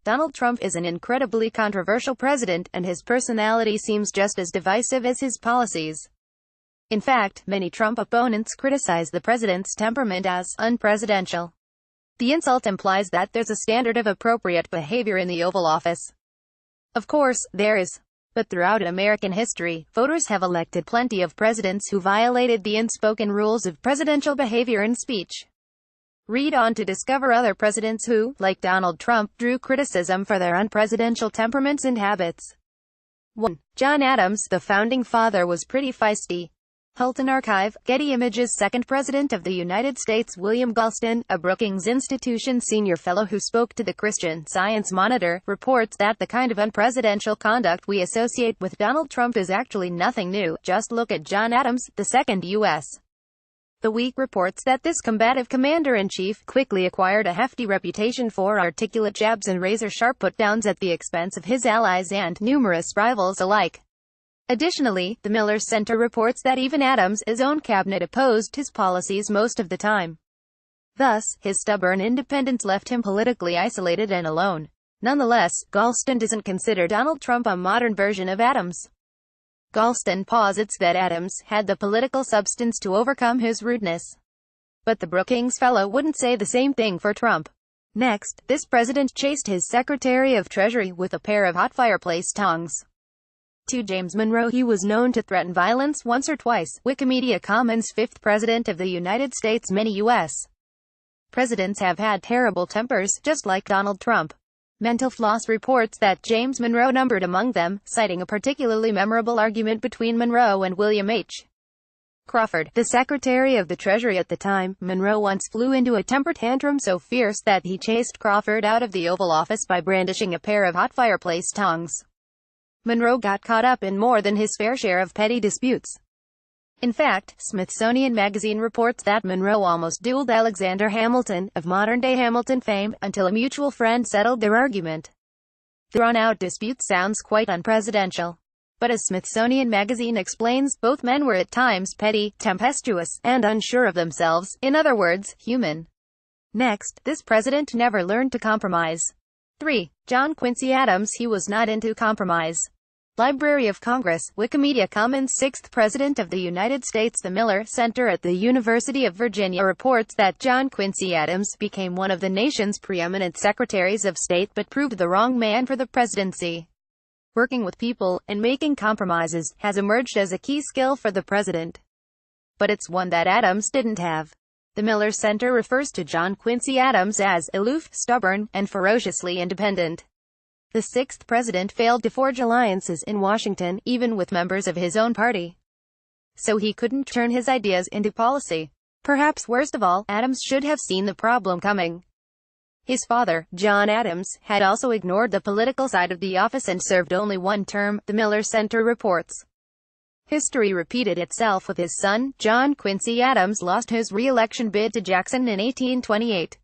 Donald Trump is an incredibly controversial president, and his personality seems just as divisive as his policies. In fact, many Trump opponents criticize the president's temperament as unpresidential. The insult implies that there's a standard of appropriate behavior in the Oval Office. Of course, there is. But throughout American history, voters have elected plenty of presidents who violated the unspoken rules of presidential behavior and speech. Read on to discover other presidents who, like Donald Trump, drew criticism for their unpresidential temperaments and habits. 1. John Adams, the founding father, was pretty feisty. Hulton Archive, Getty Images. Second President of the United States William Galston, a Brookings Institution senior fellow who spoke to the Christian Science Monitor, reports that the kind of unpresidential conduct we associate with Donald Trump is actually nothing new. Just look at John Adams, the second U.S. The Week reports that this combative commander-in-chief quickly acquired a hefty reputation for articulate jabs and razor-sharp put-downs at the expense of his allies and numerous rivals alike. Additionally, the Miller Center reports that even Adams' own cabinet opposed his policies most of the time. Thus, his stubborn independence left him politically isolated and alone. Nonetheless, Galston doesn't consider Donald Trump a modern version of Adams. Galston posits that Adams had the political substance to overcome his rudeness. But the Brookings fellow wouldn't say the same thing for Trump. Next, this president chased his Secretary of Treasury with a pair of hot fireplace tongs. To James Monroe, he was known to threaten violence once or twice. Wikimedia Commons. Fifth President of the United States. Many U.S. presidents have had terrible tempers, just like Donald Trump. Mental Floss reports that James Monroe numbered among them, citing a particularly memorable argument between Monroe and William H. Crawford, the Secretary of the Treasury at the time. Monroe once flew into a temper tantrum so fierce that he chased Crawford out of the Oval Office by brandishing a pair of hot fireplace tongs. Monroe got caught up in more than his fair share of petty disputes. In fact, Smithsonian Magazine reports that Monroe almost dueled Alexander Hamilton, of modern-day Hamilton fame, until a mutual friend settled their argument. The drawn-out dispute sounds quite unpresidential. But as Smithsonian Magazine explains, both men were at times petty, tempestuous, and unsure of themselves, in other words, human. Next, this president never learned to compromise. 3. John Quincy Adams. He was not into compromise. Library of Congress, Wikimedia Commons. Sixth President of the United States. The Miller Center at the University of Virginia reports that John Quincy Adams became one of the nation's preeminent secretaries of state but proved the wrong man for the presidency. Working with people, and making compromises, has emerged as a key skill for the president. But it's one that Adams didn't have. The Miller Center refers to John Quincy Adams as aloof, stubborn, and ferociously independent. The sixth president failed to forge alliances in Washington, even with members of his own party. So he couldn't turn his ideas into policy. Perhaps worst of all, Adams should have seen the problem coming. His father, John Adams, had also ignored the political side of the office and served only one term, the Miller Center reports. History repeated itself with his son. John Quincy Adams lost his re-election bid to Jackson in 1828.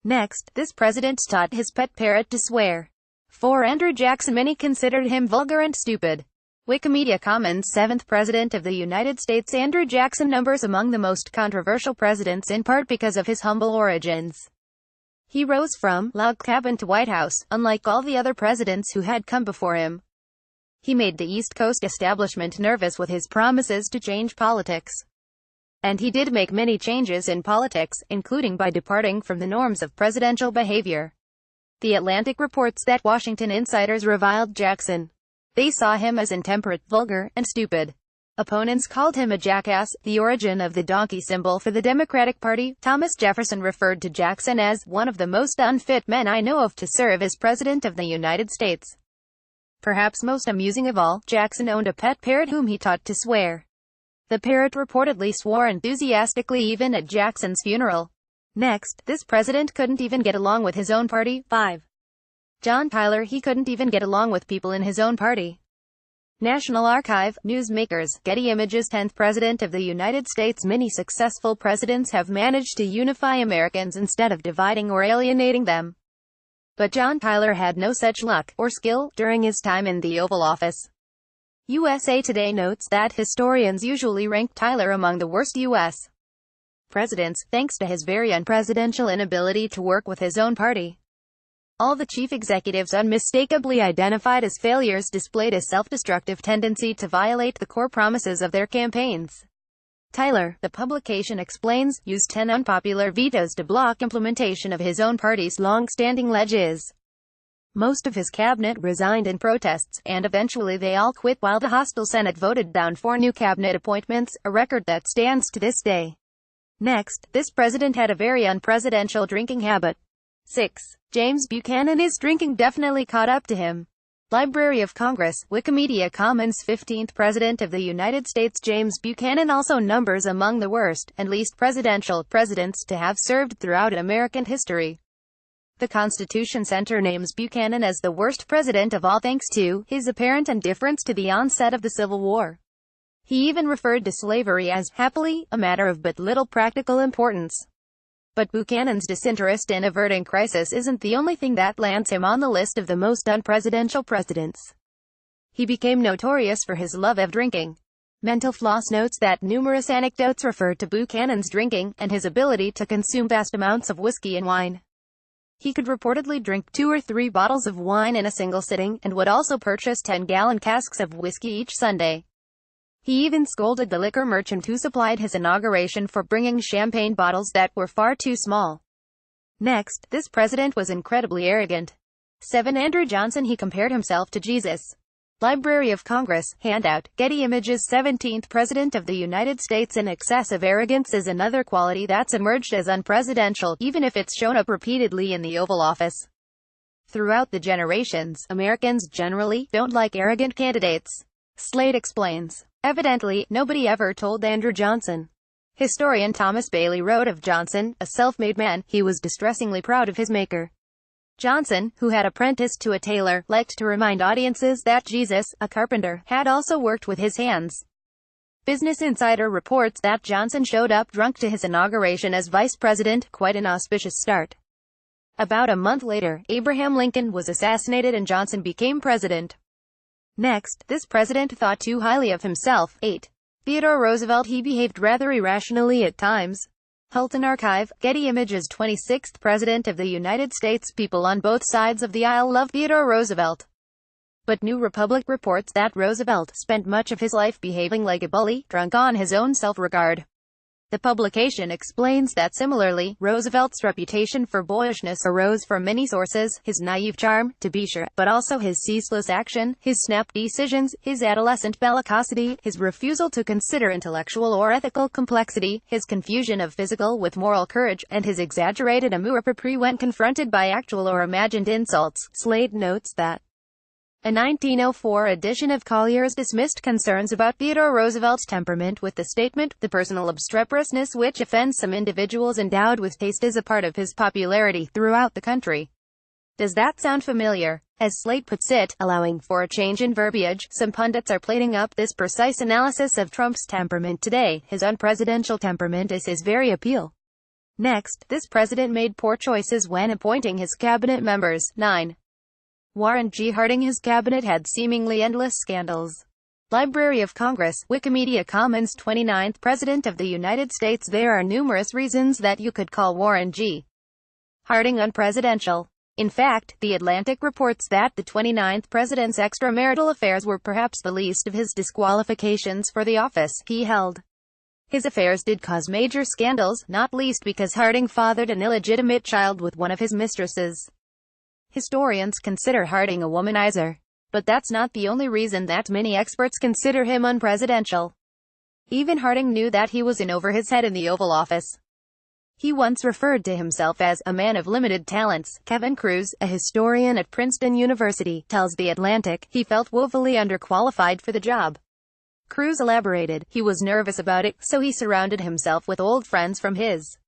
Next, this president taught his pet parrot to swear. For Andrew Jackson, many considered him vulgar and stupid. Wikimedia Commons. Seventh President of the United States. Andrew Jackson numbers among the most controversial presidents in part because of his humble origins. He rose from log cabin to White House, unlike all the other presidents who had come before him. He made the East Coast establishment nervous with his promises to change politics. And he did make many changes in politics, including by departing from the norms of presidential behavior. The Atlantic reports that Washington insiders reviled Jackson. They saw him as intemperate, vulgar, and stupid. Opponents called him a jackass. The origin of the donkey symbol for the Democratic Party. Thomas Jefferson referred to Jackson as one of the most unfit men I know of to serve as President of the United States. Perhaps most amusing of all, Jackson owned a pet parrot whom he taught to swear. The parrot reportedly swore enthusiastically even at Jackson's funeral. Next, this president couldn't even get along with his own party. 5. John Tyler. He couldn't even get along with people in his own party. National Archive, Newsmakers, Getty Images. 10th President of the United States. Many successful presidents have managed to unify Americans instead of dividing or alienating them. But John Tyler had no such luck, or skill, during his time in the Oval Office. USA Today notes that historians usually rank Tyler among the worst U.S. presidents, thanks to his very unpresidential inability to work with his own party. All the chief executives unmistakably identified as failures displayed a self-destructive tendency to violate the core promises of their campaigns. Tyler, the publication explains, used 10 unpopular vetoes to block implementation of his own party's long-standing ledges. Most of his cabinet resigned in protests, and eventually they all quit while the hostile Senate voted down 4 new cabinet appointments, a record that stands to this day. Next, this president had a very unpresidential drinking habit. 6. James Buchanan. His drinking definitely caught up to him. Library of Congress, Wikimedia Commons. 15th President of the United States James Buchanan also numbers among the worst, and least presidential, presidents to have served throughout American history. The Constitution Center names Buchanan as the worst president of all thanks to his apparent indifference to the onset of the Civil War. He even referred to slavery as, happily, a matter of but little practical importance. But Buchanan's disinterest in averting crisis isn't the only thing that lands him on the list of the most unpresidential presidents. He became notorious for his love of drinking. Mental Floss notes that numerous anecdotes refer to Buchanan's drinking, and his ability to consume vast amounts of whiskey and wine. He could reportedly drink 2 or 3 bottles of wine in a single sitting, and would also purchase 10-gallon casks of whiskey each Sunday. He even scolded the liquor merchant who supplied his inauguration for bringing champagne bottles that were far too small. Next, this president was incredibly arrogant. 7. Andrew Johnson. He compared himself to Jesus. Library of Congress, handout, Getty Images. 17th President of the United States. And excessive arrogance is another quality that's emerged as unpresidential, even if it's shown up repeatedly in the Oval Office. Throughout the generations, Americans generally don't like arrogant candidates. Slate explains. Evidently, nobody ever told Andrew Johnson. Historian Thomas Bailey wrote of Johnson, a self-made man, he was distressingly proud of his maker. Johnson, who had apprenticed to a tailor, liked to remind audiences that Jesus, a carpenter, had also worked with his hands. Business Insider reports that Johnson showed up drunk to his inauguration as vice president, quite an auspicious start. About a month later, Abraham Lincoln was assassinated and Johnson became president. Next, this president thought too highly of himself. 8. Theodore Roosevelt. He behaved rather irrationally at times. Hulton Archive, Getty Images. 26th President of the United States. People on both sides of the aisle love Theodore Roosevelt. But New Republic reports that Roosevelt spent much of his life behaving like a bully, drunk on his own self-regard. The publication explains that similarly, Roosevelt's reputation for boyishness arose from many sources: his naive charm, to be sure, but also his ceaseless action, his snap decisions, his adolescent bellicosity, his refusal to consider intellectual or ethical complexity, his confusion of physical with moral courage, and his exaggerated amour propre when confronted by actual or imagined insults. Slate notes that a 1904 edition of Collier's dismissed concerns about Theodore Roosevelt's temperament with the statement, "The personal obstreperousness which offends some individuals endowed with taste is a part of his popularity throughout the country." Does that sound familiar? As Slate puts it, allowing for a change in verbiage, some pundits are plating up this precise analysis of Trump's temperament today. His unpresidential temperament is his very appeal. Next, this president made poor choices when appointing his cabinet members. 9. Warren G. Harding. His cabinet had seemingly endless scandals. Library of Congress, Wikimedia Commons. 29th President of the United States. There are numerous reasons that you could call Warren G. Harding unpresidential. In fact, The Atlantic reports that the 29th president's extramarital affairs were perhaps the least of his disqualifications for the office he held. His affairs did cause major scandals, not least because Harding fathered an illegitimate child with one of his mistresses. Historians consider Harding a womanizer. But that's not the only reason that many experts consider him unpresidential. Even Harding knew that he was in over his head in the Oval Office. He once referred to himself as a man of limited talents. Kevin Cruz, a historian at Princeton University, tells The Atlantic he felt woefully underqualified for the job. Cruz elaborated, he was nervous about it, so he surrounded himself with old friends from his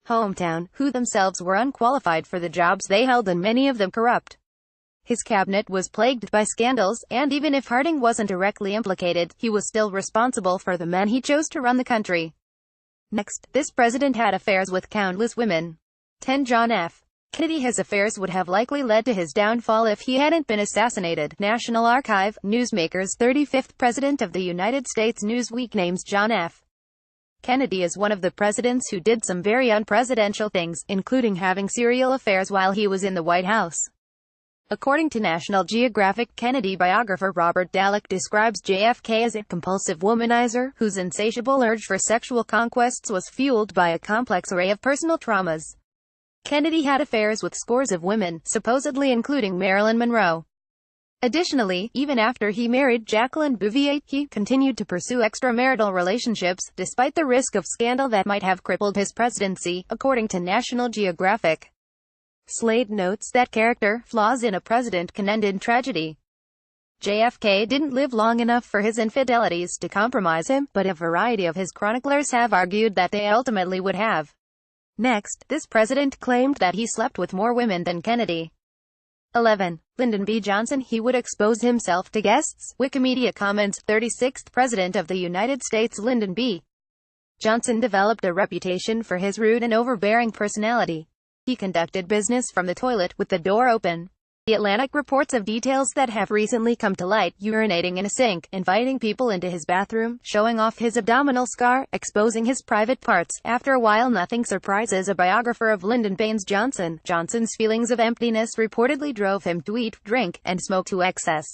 hometown, who themselves were unqualified for the jobs they held and many of them corrupt. His cabinet was plagued by scandals, and even if Harding wasn't directly implicated, he was still responsible for the men he chose to run the country. Next, this president had affairs with countless women. 10. John F. Kennedy. His affairs would have likely led to his downfall if he hadn't been assassinated. National Archive, Newsmakers. 35th President of the United States. Newsweek names John F. Kennedy is one of the presidents who did some very unpresidential things, including having serial affairs while he was in the White House. According to National Geographic, Kennedy biographer Robert Dallek describes JFK as a compulsive womanizer, whose insatiable urge for sexual conquests was fueled by a complex array of personal traumas. Kennedy had affairs with scores of women, supposedly including Marilyn Monroe. Additionally, even after he married Jacqueline Bouvier, he continued to pursue extramarital relationships, despite the risk of scandal that might have crippled his presidency, according to National Geographic. Slate notes that character flaws in a president can end in tragedy. JFK didn't live long enough for his infidelities to compromise him, but a variety of his chroniclers have argued that they ultimately would have. Next, this president claimed that he slept with more women than Kennedy. 11. Lyndon B. Johnson. He would expose himself to guests. Wikimedia Commons. 36th President of the United States Lyndon B. Johnson developed a reputation for his rude and overbearing personality. He conducted business from the toilet, with the door open. The Atlantic reports of details that have recently come to light: urinating in a sink, inviting people into his bathroom, showing off his abdominal scar, exposing his private parts. After a while, nothing surprises a biographer of Lyndon Baines Johnson. Johnson's feelings of emptiness reportedly drove him to eat, drink, and smoke to excess.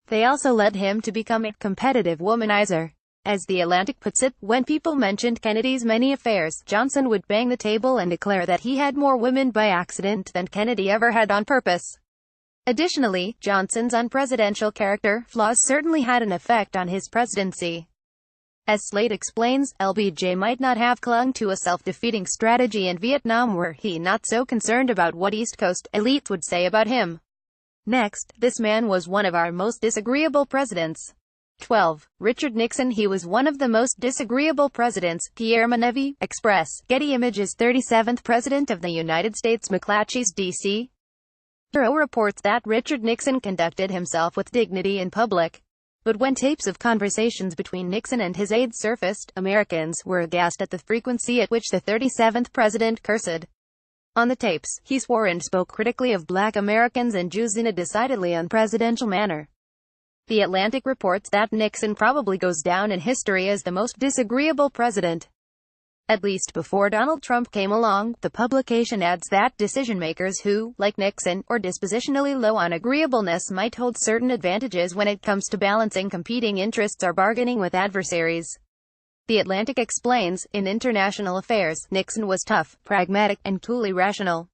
They also led him to become a competitive womanizer. As The Atlantic puts it, when people mentioned Kennedy's many affairs, Johnson would bang the table and declare that he had more women by accident than Kennedy ever had on purpose. Additionally, Johnson's unpresidential character flaws certainly had an effect on his presidency. As Slate explains, LBJ might not have clung to a self-defeating strategy in Vietnam were he not so concerned about what East Coast elites would say about him. Next, this man was one of our most disagreeable presidents. 12. Richard Nixon. He was one of the most disagreeable presidents. Pierre Menevie, Express. Getty Images. 37th President of the United States. McClatchy's, D.C. Bureau reports that Richard Nixon conducted himself with dignity in public. But when tapes of conversations between Nixon and his aides surfaced, Americans were aghast at the frequency at which the 37th president cursed. On the tapes, he swore and spoke critically of black Americans and Jews in a decidedly unpresidential manner. The Atlantic reports that Nixon probably goes down in history as the most disagreeable president. At least before Donald Trump came along. The publication adds that decision-makers who, like Nixon, are dispositionally low on agreeableness might hold certain advantages when it comes to balancing competing interests or bargaining with adversaries. The Atlantic explains, in international affairs, Nixon was tough, pragmatic, and coolly rational.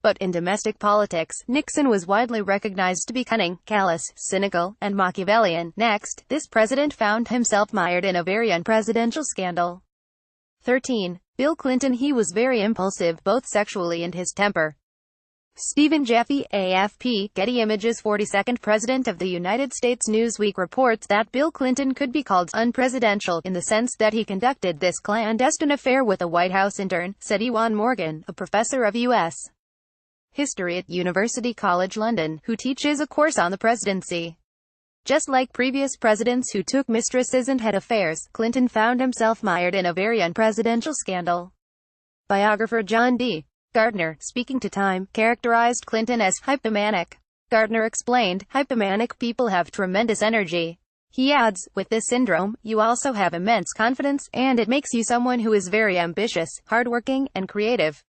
But in domestic politics, Nixon was widely recognized to be cunning, callous, cynical, and Machiavellian. Next, this president found himself mired in a very unpresidential scandal. 13. Bill Clinton. He was very impulsive, both sexually and his temper. Stephen Jeffy, AFP, Getty Images. 42nd President of the United States. Newsweek reports that Bill Clinton could be called unpresidential, in the sense that he conducted this clandestine affair with a White House intern, said Ewan Morgan, a professor of U.S. history at University College London, who teaches a course on the presidency. Just like previous presidents who took mistresses and had affairs, Clinton found himself mired in a very unpresidential scandal. Biographer John D. Gardner, speaking to Time, characterized Clinton as hypomanic. Gardner explained, hypomanic people have tremendous energy. He adds, with this syndrome, you also have immense confidence, and it makes you someone who is very ambitious, hardworking, and creative.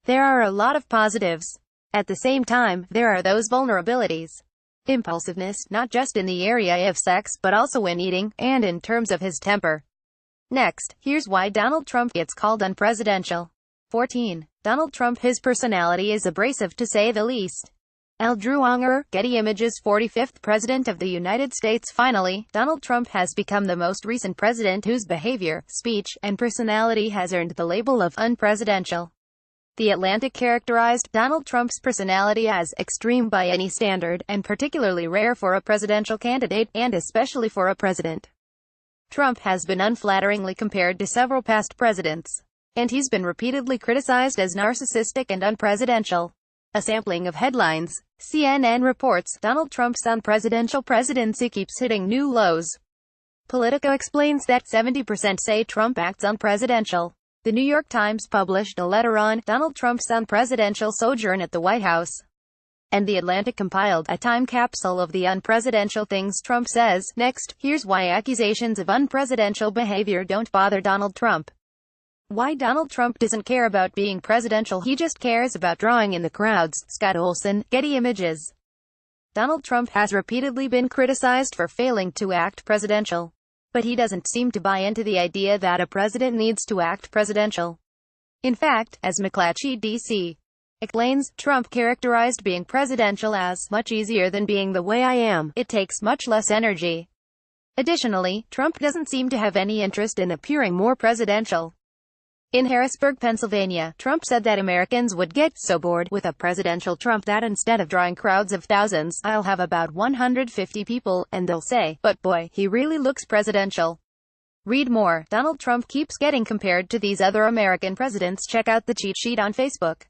There are a lot of positives. At the same time, there are those vulnerabilities. Impulsiveness, not just in the area of sex, but also in eating, and in terms of his temper. Next, here's why Donald Trump gets called unpresidential. 14. Donald Trump. His personality is abrasive to say the least. L. Drew Unger, Getty Images. 45th President of the United States. Finally, Donald Trump has become the most recent president whose behavior, speech, and personality has earned the label of unpresidential. The Atlantic characterized Donald Trump's personality as extreme by any standard, and particularly rare for a presidential candidate, and especially for a president. Trump has been unflatteringly compared to several past presidents, and he's been repeatedly criticized as narcissistic and unpresidential. A sampling of headlines. CNN reports, Donald Trump's unpresidential presidency keeps hitting new lows. Politico explains that 70% say Trump acts unpresidential. The New York Times published a letter on Donald Trump's unpresidential sojourn at the White House. And The Atlantic compiled a time capsule of the unpresidential things Trump says. Next, here's why accusations of unpresidential behavior don't bother Donald Trump. Why Donald Trump doesn't care about being presidential, he just cares about drawing in the crowds. Scott Olson, Getty Images. Donald Trump has repeatedly been criticized for failing to act presidential. But he doesn't seem to buy into the idea that a president needs to act presidential. In fact, as McClatchy D.C. explains, Trump characterized being presidential as much easier than being the way I am. It takes much less energy. Additionally, Trump doesn't seem to have any interest in appearing more presidential. In Harrisburg, Pennsylvania, Trump said that Americans would get so bored with a presidential Trump that instead of drawing crowds of thousands, I'll have about 150 people, and they'll say, "But boy, he really looks presidential." Read more. Donald Trump keeps getting compared to these other American presidents. Check out the cheat sheet on Facebook.